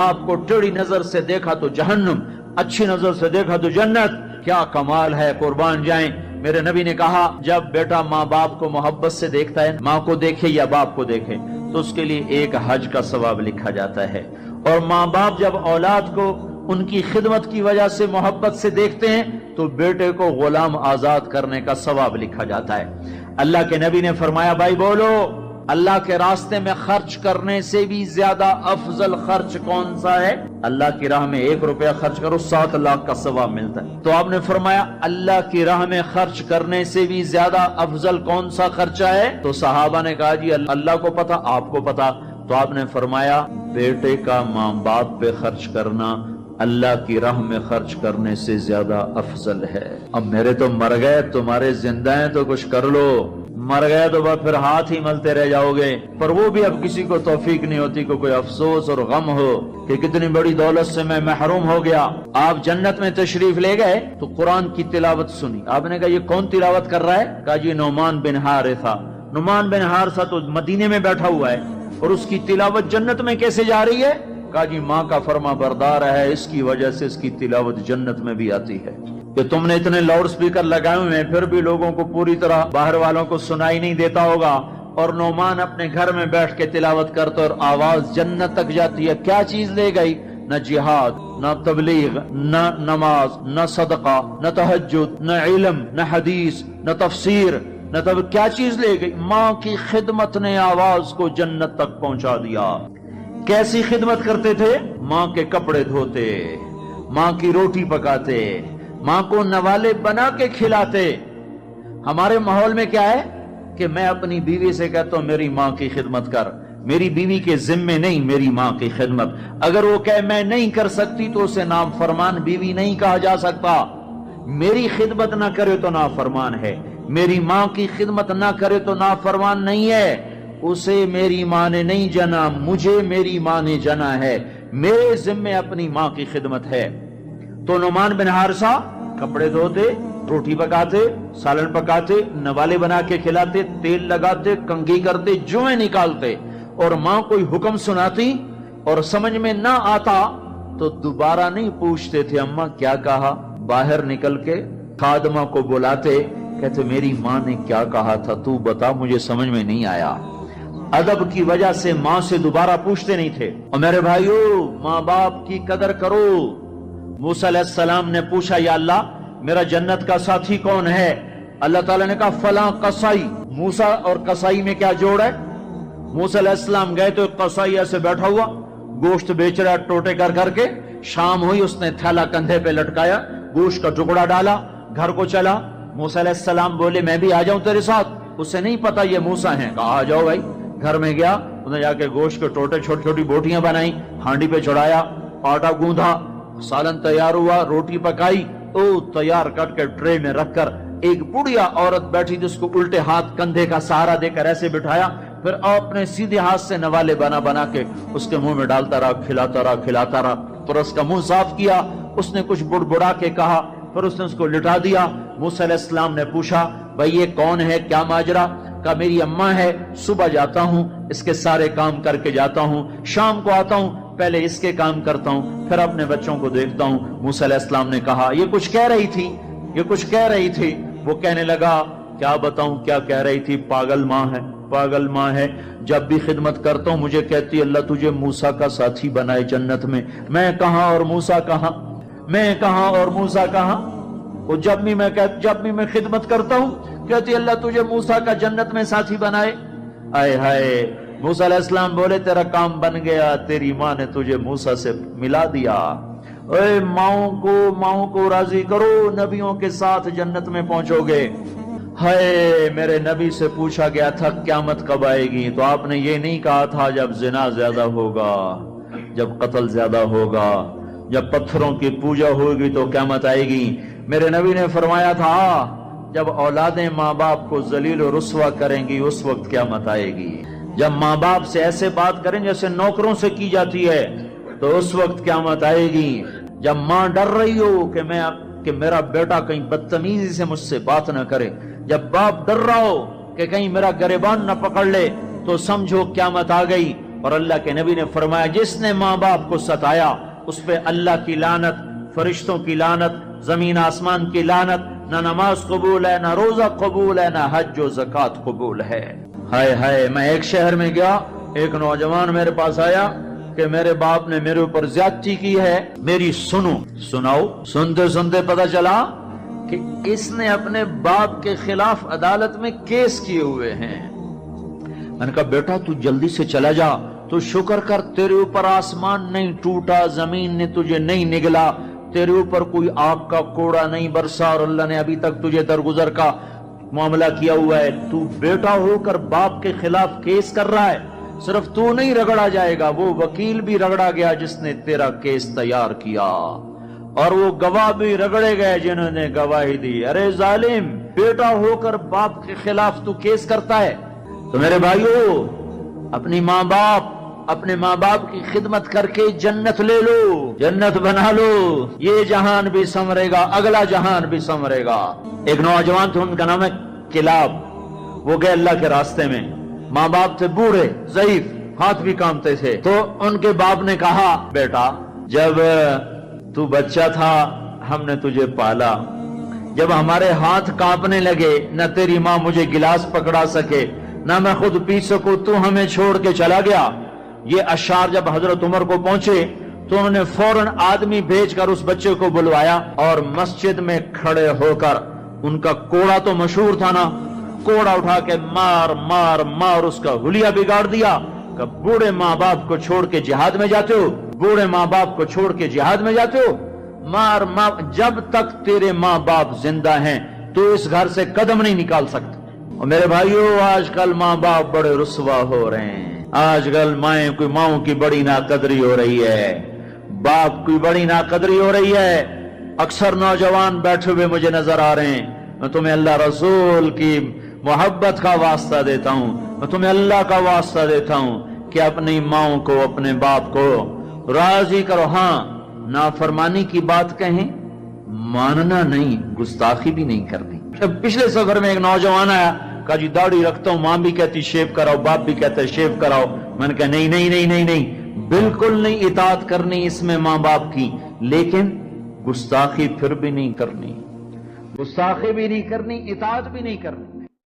آپ کو ٹیڑھی نظر سے دیکھا تو جہنم، اچھی نظر سے دیکھا تو جنت. کیا کمال ہے، قربان جائیں. میرے نبی نے کہا جب بیٹا ماں باپ کو محبت سے دیکھتا ہے، ماں کو دیکھے یا باپ کو دیکھے، تو اس کے لیے ایک حج کا ثواب لکھا جاتا ہے. اور ماں باپ جب اولاد کو ان کی خدمت کی وجہ سے محبت سے دیکھتے ہیں تو بیٹے کو غلام آزاد کرنے کا ثواب لکھا جاتا ہے. اللہ کے نبی نے فرمایا بھائی بولو، اللہ کے راستے میں خرچ کرنے سے بھی زیادہ افضل خرچ کون سا ہے؟ اللہ کی راہ میں 1 روپیہ خرچ کرو 7 لاکھ کا ثواب ملتا ہے. تو آپ نے فرمایا اللہ کی راہ میں خرچ کرنے سے بھی زیادہ افضل کون سا خرچہ ہے؟ تو صحابہ نے کہا جی اللہ کو پتا، آپ کو پتا. تو آپ نے فرمایا بیٹے کا ماں باپ پہ خرچ کرنا اللہ کی راہ میں خرچ کرنے سے زیادہ افضل ہے. اب میرے تو مر گئے، تمہارے زندہ ہیں تو کچھ کر لو، مر گئے تو بس پھر ہاتھ ہی ملتے رہ جاؤ گے. پر وہ بھی اب کسی کو توفیق نہیں ہوتی کہ کوئی افسوس اور غم ہو کہ کتنی بڑی دولت سے میں محروم ہو گیا. آپ جنت میں تشریف لے گئے تو قرآن کی تلاوت سنی. آپ نے کہا یہ کون تلاوت کر رہا ہے؟ کہا جی نعمان بن حارثہ. نعمان بن حارثہ تو مدینے میں بیٹھا ہوا ہے اور اس کی تلاوت جنت میں کیسے جا رہی ہے؟ کہا جی ماں کا فرما بردار ہے، اس کی وجہ سے اس کی تلاوت جنت میں بھی آتی ہے. کہ تم نے اتنے لاؤڈ سپیکر لگائے ہوئے ہیں پھر بھی لوگوں کو پوری طرح باہر والوں کو سنائی نہیں دیتا ہوگا، اور نعمان اپنے گھر میں بیٹھ کے تلاوت کرتا اور آواز جنت تک جاتی ہے. کیا چیز لے گئی؟ نہ جہاد، نہ تبلیغ، نہ نماز، نہ صدقہ، نہ تہجد، نہ علم، نہ حدیث، نہ تفسیر، نہ کیا چیز لے گئی؟ ماں کی خدمت نے آواز کو جنت تک پہنچا دیا. کیسی خدمت کرتے تھے؟ ماں کے کپڑے دھوتے، ماں کی روٹی پکاتے، ماں کو نوالے بنا کے کھلاتے. ہمارے ماحول میں کیا ہے کہ میں اپنی بیوی سے کہتا ہوں میری ماں کی خدمت کر، میری بیوی کے ذمے نہیں میری ماں کی خدمت. اگر وہ کہے میں نہیں کر سکتی تو اسے نافرمان بیوی نہیں کہا جا سکتا. میری خدمت نہ کرے تو نافرمان ہے، میری ماں کی خدمت نہ کرے تو نافرمان نہیں ہے. اسے میری ماں نے نہیں جنا، مجھے میری ماں نے جنا ہے. میرے ذمے اپنی ماں کی خدمت ہے. تو نعمان بن حارثہ کپڑے دھوتے، روٹی پکاتے، سالن پکاتے، نوالے بنا کے کھلاتے، تیل لگاتے، کنگھی کرتے، جوئیں نکالتے. اور ماں کوئی حکم سناتی اور سمجھ میں نہ آتا تو دوبارہ نہیں پوچھتے تھے اماں کیا کہا. باہر نکل کے خادمہ کو بلاتے، کہتے میری ماں نے کیا کہا تھا تو بتا، مجھے سمجھ میں نہیں آیا. ادب کی وجہ سے ماں سے دوبارہ پوچھتے نہیں تھے. اور میرے بھائیو ماں باپ کی قدر کرو. موسیٰ علیہ السلام نے پوچھا یا اللہ میرا جنت کا ساتھی کون ہے؟ اللہ تعالیٰ نے کہا فلاں قصائی. موسیٰ اور قصائی میں کیا جوڑ ہے؟ موسیٰ علیہ السلام گئے تو قصائی ایسے بیٹھا ہوا گوشت بیچ رہا ٹوٹے کر کر کے. شام ہوئی اس نے تھیلا کندھے پہ لٹکایا، گوشت کا ٹکڑا ڈالا، گھر کو چلا. موسیٰ علیہ السلام بولے میں بھی آ جاؤں تیرے ساتھ؟ اسے نہیں پتا یہ موسیٰ ہیں. کہا آ جاؤ بھائی. گھر میں گیا، انہوں نے جا کے گوشت کے ٹوٹے چھوٹی چھوٹی بوٹیاں بنائی، ہانڈی پہ چڑھایا، آٹا گوندھا، سالن تیار ہوا، روٹی پکائی، تیار کٹ کے ٹرے میں رکھ کر ایک بڑھیا عورت بیٹھی جس کو الٹے ہاتھ کندھے کا سہارا دے کر ایسے بٹھایا. پھر اپنے سیدھے ہاتھ سے نوالے بنا بنا کے اس کے منہ میں ڈالتا رہا، کھلاتا رہا کھلاتا رہا. پھر اس کا منہ صاف کیا، اس نے کچھ بڑبڑا کے کہا، پھر اس نے اس کو لٹا دیا. موسیٰ علیہ السلام نے پوچھا بھائی یہ کون ہے، کیا ماجرا؟ کہا میری اماں ہے، صبح جاتا ہوں اس کے سارے کام کر کے جاتا ہوں، شام کو آتا ہوں پہلے اس کے کام کرتا ہوں پھر اپنے بچوں کو دیکھتا ہوں. موسیٰ علیہ السلام نے کہا یہ کچھ کہہ رہی تھی، یہ کچھ کہہ رہی تھی. وہ کہنے لگا کیا بتاؤں کیا کہہ رہی تھی؟ پاگل ماں ہے، پاگل ماں ہے. جب بھی خدمت کرتا ہوں مجھے کہتی اللہ تجھے موسیٰ کا ساتھی بنائے جنت میں. میں کہاں اور موسیٰ کہاں، میں کہاں اور موسیٰ کہاں. وہ جب بھی میں خدمت کرتا ہوں کہتی اللہ تجھے موسیٰ کا جنت میں ساتھی بنائے. آئے ہائے. موسیٰ علیہ السلام بولے تیرا کام بن گیا، تیری ماں نے تجھے موسیٰ سے ملا دیا. اے ماؤں کو راضی کرو، نبیوں کے ساتھ جنت میں پہنچو گے. ہائے میرے نبی سے پوچھا گیا تھا قیامت کب آئے گی تو آپ نے یہ نہیں کہا تھا جب زنا زیادہ ہوگا، جب قتل زیادہ ہوگا، جب پتھروں کی پوجا ہوگی تو قیامت آئے گی. میرے نبی نے فرمایا تھا جب اولادیں ماں باپ کو ذلیل و رسوا کریں گی اس وقت قیامت آئے گی. جب ماں باپ سے ایسے بات کریں جیسے نوکروں سے کی جاتی ہے تو اس وقت قیامت آئے گی. جب ماں ڈر رہی ہو کہ میرا بیٹا کہیں بدتمیزی سے مجھ سے بات نہ کرے، جب باپ ڈر رہا ہو کہ کہیں میرا گریبان نہ پکڑ لے تو سمجھو قیامت آ گئی. اور اللہ کے نبی نے فرمایا جس نے ماں باپ کو ستایا اس پہ اللہ کی لعنت، فرشتوں کی لعنت، زمین آسمان کی لعنت، نہ نماز قبول ہے، نہ روزہ قبول ہے، نہ حج و زکات قبول ہے۔ ہائے ہائے، میں ایک شہر میں گیا، ایک نوجوان میرے پاس آیا کہ میرے باپ نے میرے اوپر زیادتی کی ہے، میری سناؤ۔ سنتے سنتے پتہ چلا کہ اس نے اپنے باپ کے خلاف عدالت میں کیس کیے ہوئے ہیں۔ میں نے کہا بیٹا تو جلدی سے چلا جا، تو شکر کر تیرے اوپر آسمان نہیں ٹوٹا، زمین نے تجھے نہیں نگلا، تیرے اوپر کوئی آگ کا کوڑا نہیں برسا، اور اللہ نے ابھی تک تجھے درگزر کا معاملہ کیا ہوا ہے۔ تو بیٹا ہو کر باپ کے خلاف کیس کر رہا ہے، صرف تو نہیں رگڑا جائے گا، وہ وکیل بھی رگڑا گیا جس نے تیرا کیس تیار کیا، اور وہ گواہ بھی رگڑے گئے جنہوں نے گواہی دی۔ ارے ظالم، بیٹا ہو کر باپ کے خلاف تو کیس کرتا ہے؟ تو میرے بھائیو، اپنے ماں باپ کی خدمت کر کے جنت لے لو، جنت بنا لو، یہ جہان بھی سنورے گا، اگلا جہان بھی سنورے گا۔ ایک نوجوان تھے، ان کا نام ہے کلاب، وہ گئے اللہ کے راستے میں، ماں باپ تھے بوڑھے ضعیف، ہاتھ بھی کامتے تھے، تو ان کے باپ نے کہا بیٹا جب تو بچہ تھا ہم نے تجھے پالا، جب ہمارے ہاتھ کانپنے لگے نہ تیری ماں مجھے گلاس پکڑا سکے نہ میں خود پی سکوں، تو ہمیں چھوڑ کے چلا گیا۔ یہ اشعار جب حضرت عمر کو پہنچے تو انہوں نے فوراً آدمی بھیج کر اس بچے کو بلوایا، اور مسجد میں کھڑے ہو کر ان کا کوڑا تو مشہور تھا نا، کوڑا اٹھا کے مار مار مار اس کا حلیہ بگاڑ دیا کہ بوڑھے ماں باپ کو چھوڑ کے جہاد میں جاتے ہو، بوڑھے ماں باپ کو چھوڑ کے جہاد میں جاتے ہو، مار مار، جب تک تیرے ماں باپ زندہ ہیں تو اس گھر سے قدم نہیں نکال سکتے۔ اور میرے بھائیو، آج کل ماں باپ بڑے رسوا ہو رہے ہیں، آج کل ماؤں کی بڑی ناقدری ہو رہی ہے، باپ کی بڑی ناقدری ہو رہی ہے۔ اکثر نوجوان بیٹھے ہوئے مجھے نظر آ رہے ہیں، میں تمہیں اللہ رسول کی محبت کا واسطہ دیتا ہوں، میں تمہیں اللہ کا واسطہ دیتا ہوں کہ اپنی ماؤں کو، اپنے باپ کو راضی کرو۔ ہاں، نافرمانی کی بات کہیں، ماننا نہیں، گستاخی بھی نہیں کرنی۔ پچھلے سفر میں ایک نوجوان آیا، کہا جی داڑھی رکھتا ہوں، ماں بھی کہتی شیو کراؤ، باپ بھی کہتا ہے شیو کراؤ۔ میں نے کہا نہیں نہیں نہیں نہیں نہیں، بالکل نہیں اطاعت کرنی اس میں ماں باپ کی، لیکن گستاخی پھر بھی نہیں کرنی، گستاخی بھی نہیں کرنی، اطاعت بھی نہیں کرنی۔